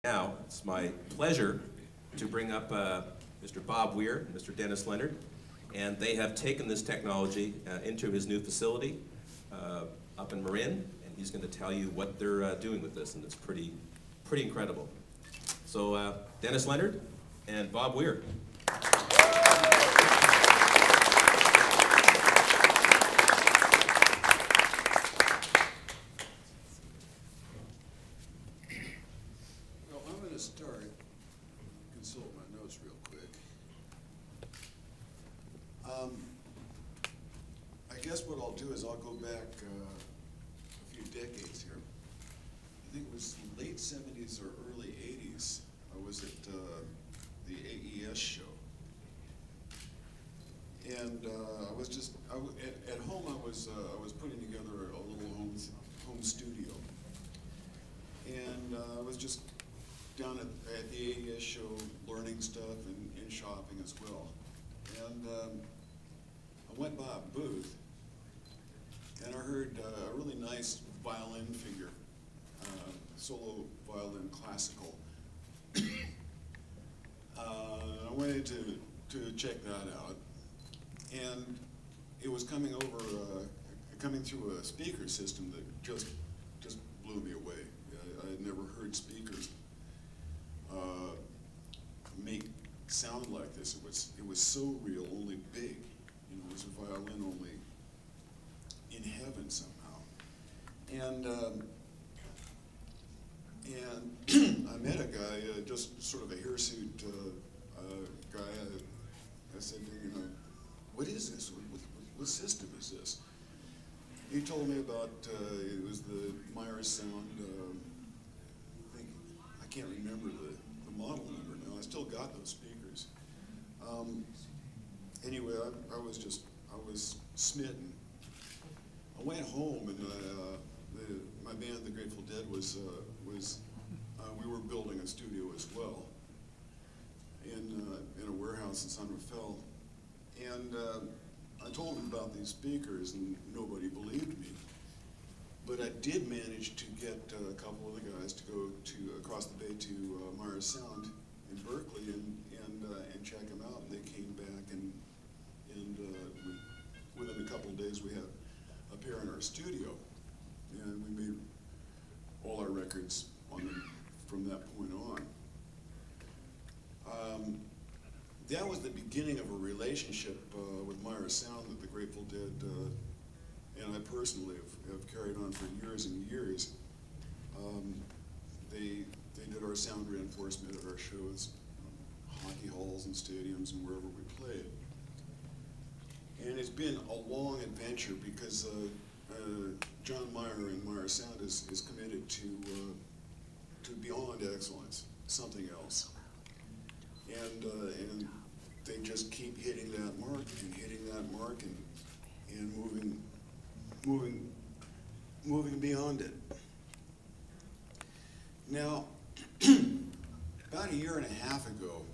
Now, it's my pleasure to bring up Mr. Bob Weir and Mr. Dennis Leonard, and they have taken this technology into his new facility up in Marin, and he's going to tell you what they're doing with this, and it's pretty incredible. So Dennis Leonard and Bob Weir. Start, consult my notes real quick. I guess what I'll do is I'll go back a few decades here. I think it was late 70s or early 80s. I was at the AES show. And I was just, at home I was putting together a little home studio. And I was just down at the AES show, learning stuff and shopping as well. And I went by a booth, and I heard a really nice violin figure, solo violin, classical. I wanted to check that out, and it was coming through a speaker system that just blew me away. I had never heard speakers make sound like this. It was so real, only big. You know, it was a violin only in heaven somehow. And I met a guy, just sort of a hirsute guy. I said, you know, what is this? What system is this? He told me about it was the Meyer sound. I can't remember the model number now. I still got those speakers. Anyway, I was smitten. I went home, and my band, the Grateful Dead, we were building a studio as well in a warehouse in San Rafael. And I told them about these speakers, and nobody believed me. But I did manage to get a couple of the guys to go across the bay to Meyer Sound in Berkeley and check them out. And they came back, and within a couple of days we had a pair in our studio, and we made all our records on them from that point on. That was the beginning of a relationship with Meyer Sound that the Grateful Dead and I personally have carried on for years and years. They did our sound reinforcement at our shows, hockey halls and stadiums and wherever we played. And it's been a long adventure because John Meyer and Meyer Sound is committed to beyond excellence, something else. And they just keep hitting that mark and hitting that mark and moving beyond it. Now, about a year and a half ago,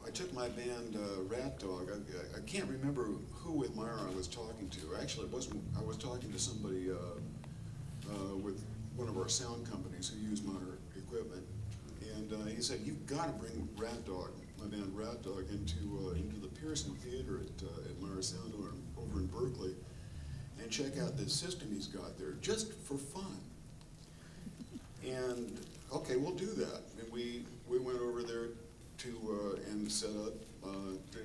I took my band Rat Dog. I can't remember who with Meyer I was talking to. Actually, it wasn't. I was talking to somebody with one of our sound companies who used Meyer equipment, and he said, "You've got to bring Rat Dog, my band Rat Dog, into the Pearson Theater at Meyer Sound over in Berkeley, and check out this system he's got there, just for fun." And okay, we'll do that. And we went over there and set up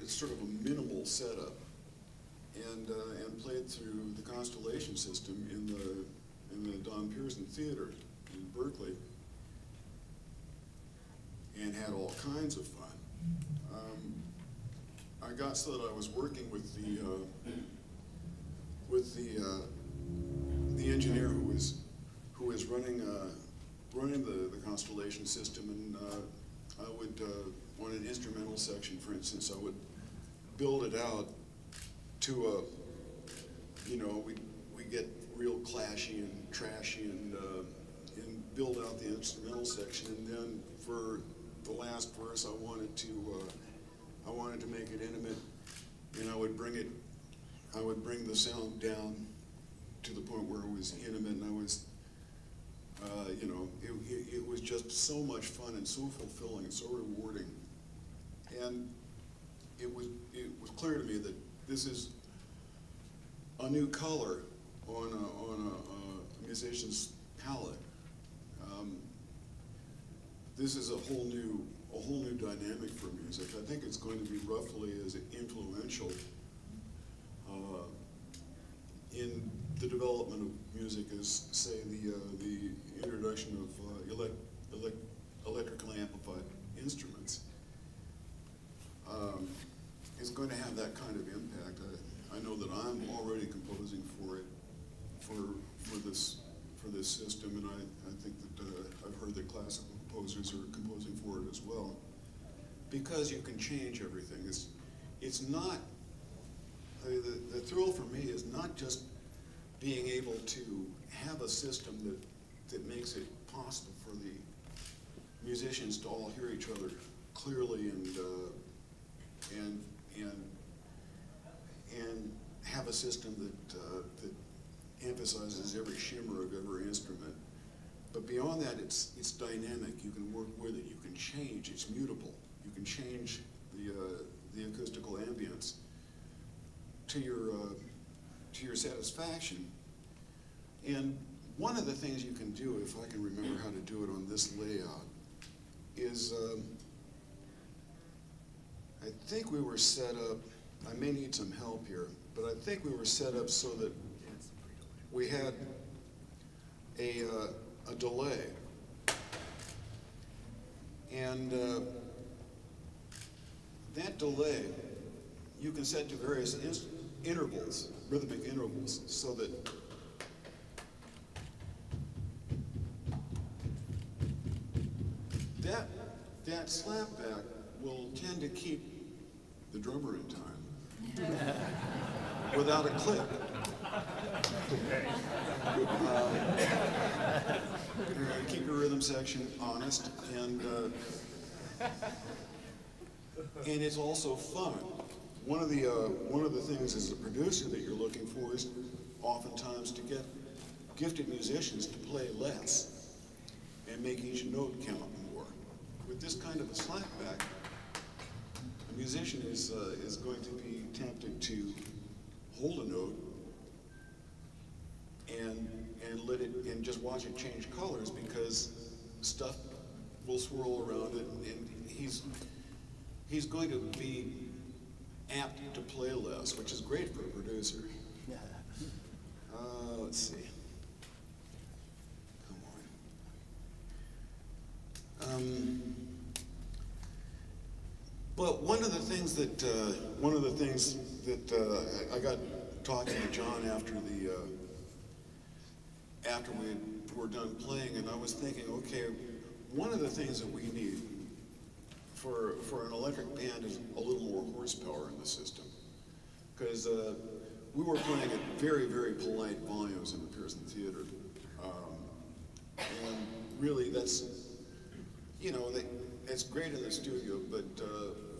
sort of a minimal setup, and played through the Constellation system in the Don Pearson Theater in Berkeley, and had all kinds of fun. I got so that I was working with the engineer who was running the Constellation system, and I would on an instrumental section, for instance, I would build it out to you know, we get real clashy and trashy and build out the instrumental section, and then for the last verse I wanted to make it intimate, and I would bring the sound down to the point where it was intimate, and I was you know, just so much fun and so fulfilling and so rewarding. And it was clear to me that this is a new color on a musician's palette. This is a whole new dynamic for music. I think it's going to be roughly as influential in the development of music as, say, the introduction of electrically amplified instruments. Is going to have that kind of impact. I know that I'm already composing for it, for this system, and I think that I've heard that classical composers are composing for it as well, because you can change everything. It's not the thrill for me is not just being able to have a system that makes it possible for the musicians to all hear each other clearly and have a system that emphasizes every shimmer of every instrument. But beyond that, it's dynamic. You can work with it. You can change. It's mutable. You can change the acoustical ambience to your satisfaction. And one of the things you can do, if I can remember how to do it on this layout, is I think we were set up, I may need some help here, but I think we were set up so that we had a delay. And that delay, you can set to various intervals, rhythmic intervals, so that that slapback will tend to keep the drummer in time without a click. Keep your rhythm section honest, and it's also fun. One of the things as a producer that you're looking for is oftentimes to get gifted musicians to play less and make each note count more. With this kind of a slapback, a musician is going to be tempted to hold a note and let it and just watch it change colors, because stuff will swirl around it, and he's going to be apt to play less, which is great for a producer. Let's see. Come on. But one of the things that I got talking to John after we were done playing, and I was thinking, okay, one of the things that we need for an electric band is a little more horsepower in the system, because we were playing at very, very polite volumes in the Pearson Theater, and really that's, you know, it's great in the studio, but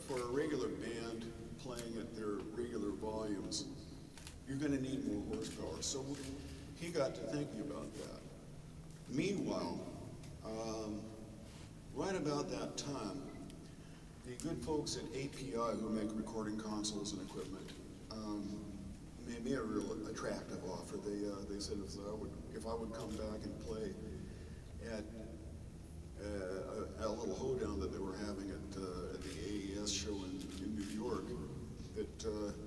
for a regular band playing at their regular volumes, you're going to need more horsepower. So he got to thinking about that. Meanwhile, right about that time, the good folks at API, who make recording consoles and equipment, made me a real attractive offer. They said if I would come back and play at a little hoedown that they were having at the AES show in New York, that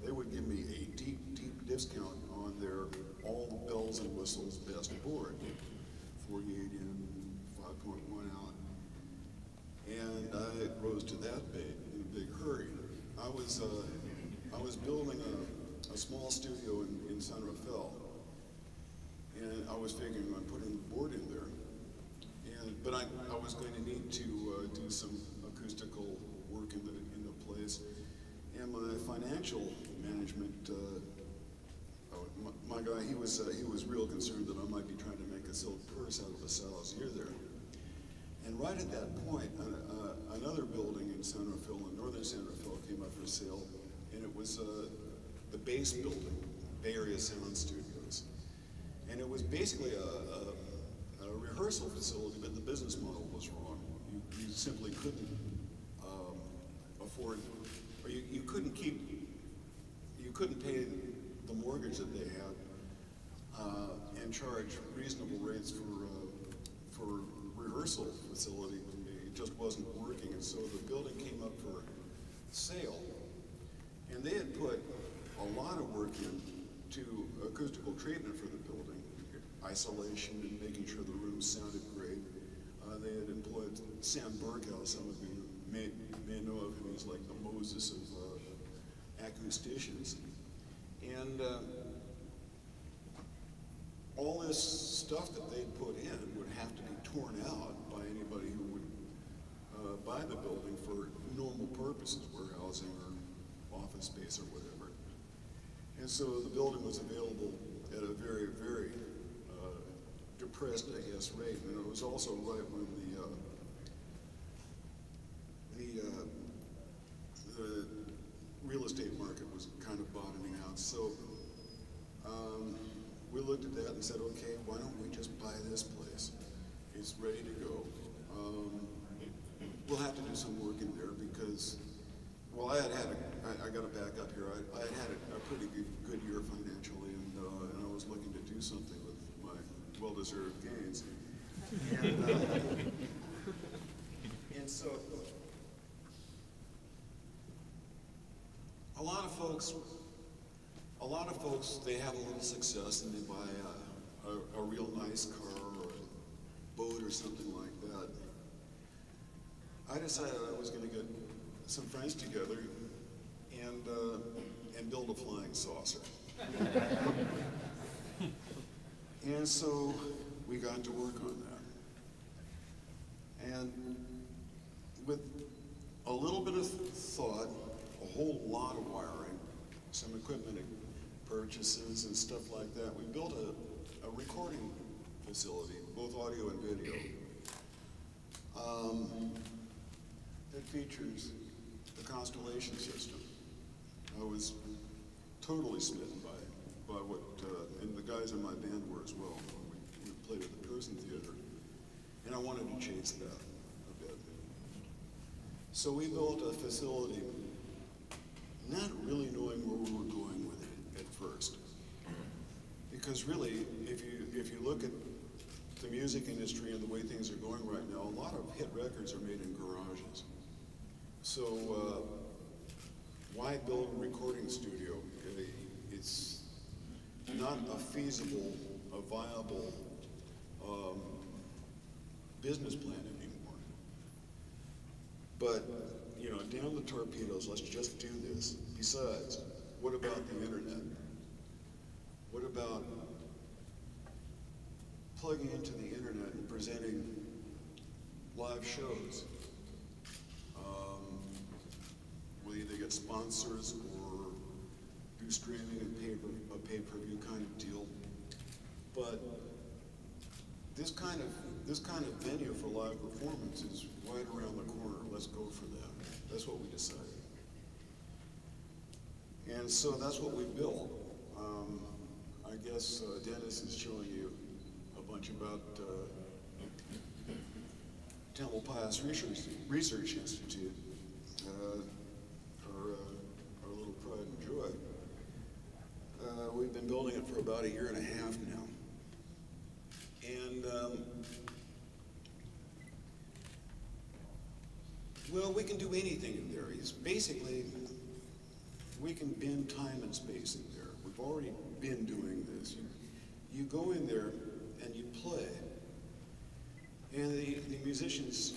they would give me a deep, deep discount on their all bells and whistles best board, 48 in, 5.1 out. And I rose to that bait in a big hurry. I was building a small studio in San Rafael, and I was figuring on putting the board in there. But I was going to need to do some acoustical work in the place, and my financial management, my guy, he was real concerned that I might be trying to make a silk purse out of a sow's ear there. And right at that point, another building in San Rafael, in northern San Rafael, came up for sale, and it was the base building, Bay Area Sound Studios, and it was basically a rehearsal facility, but the business model was wrong. simply couldn't afford, or you couldn't pay the mortgage that they had and charge reasonable rates for rehearsal facility. It just wasn't working, and so the building came up for sale. And they had put a lot of work into acoustical treatment for the building, isolation and making sure the rooms sounded great. They had employed Sam Burkow, some of you may know of him. He's like the Moses of acousticians. And all this stuff that they'd put in would have to be torn out by anybody who would buy the building for normal purposes, warehousing or office space or whatever. And so the building was available at a very, very depressed, I guess, rate. And it was also right when the real estate market was kind of bottoming out. So we looked at that and said, okay, why don't we just buy this place? It's ready to go. We'll have to do some work in there because, well, I got to back up here. I had a pretty good year financially, and I was looking to do something with my well-deserved gains. And so, a lot of folks, they have a little success and they buy a real nice car or a boat or something like that. I decided I was going to get some friends together and build a flying saucer. And so we got to work on that. And with a little bit of thought, a whole lot of wiring, some equipment purchases and stuff like that, we built a recording facility, both audio and video. That features the Constellation system. I was totally smitten by what, and the guys in my band were as well. We played at the Prison Theater, and I wanted to chase that a bit. So we built a facility, not really knowing where we were going with it at first. Because really, if you look at the music industry and the way things are going right now, a lot of hit records are made in garages. So why build a recording studio? It's not a feasible, a viable business plan anymore. But, you know, damn the torpedoes, let's just do this. Besides, what about the internet? What about plugging into the internet and presenting live shows? We'll either get sponsors or do streaming and a pay-per-view kind of deal. But this kind of venue for live performance is right around the corner. Let's go for that. That's what we decided. And so that's what we built. I guess Dennis is showing you a bunch about Temple Pius Research Institute, our little pride and joy. We've been building it for about 1.5 years now. And, well, we can do anything in there. It's basically, we can bend time and space in there. We've already been doing this. You go in there and you play, and the musicians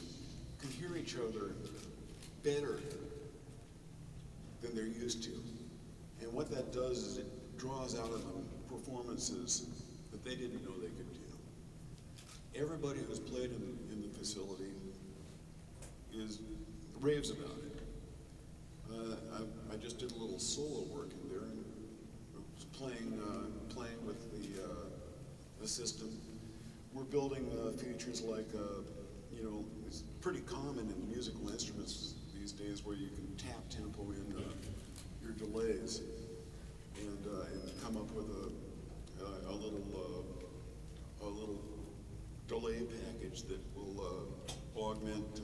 can hear each other better than they're used to. And what that does is it draws out of them performances that they didn't know they could do. Everybody who's played in the facility raves about it. I just did a little solo work in there and was playing with the system. We're building features like, you know, it's pretty common in musical instruments these days where you can tap tempo in your delays and come up with a little delay package that will augment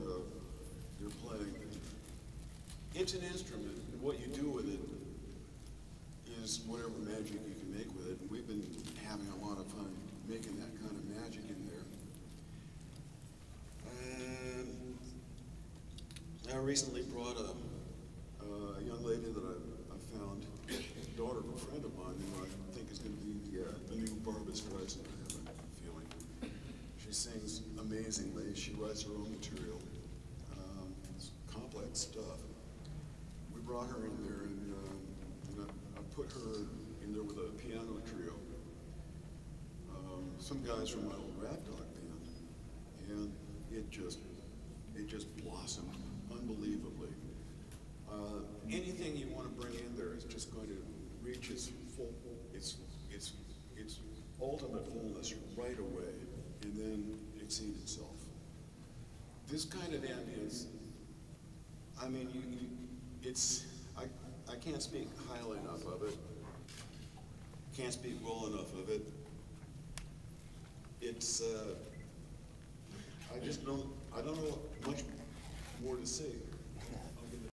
it's an instrument, and what you do with it is whatever magic you can make with it. And we've been having a lot of fun making that kind of magic in there. And I recently brought a young lady that I found, daughter of a friend of mine, who I think is going to be the new Barbra Streisand, I have a feeling. She sings amazingly. She writes her own material. It's complex stuff. We brought her in there, and I put her in there with a piano trio. Some guys from my old Rat Dog band, and it just blossomed unbelievably. Anything you want to bring in there is just going to reach its full, its ultimate fullness right away, and then exceed itself. This kind of ambience, I mean, I can't speak highly enough of it. Can't speak well enough of it. It's, I don't know much more to say.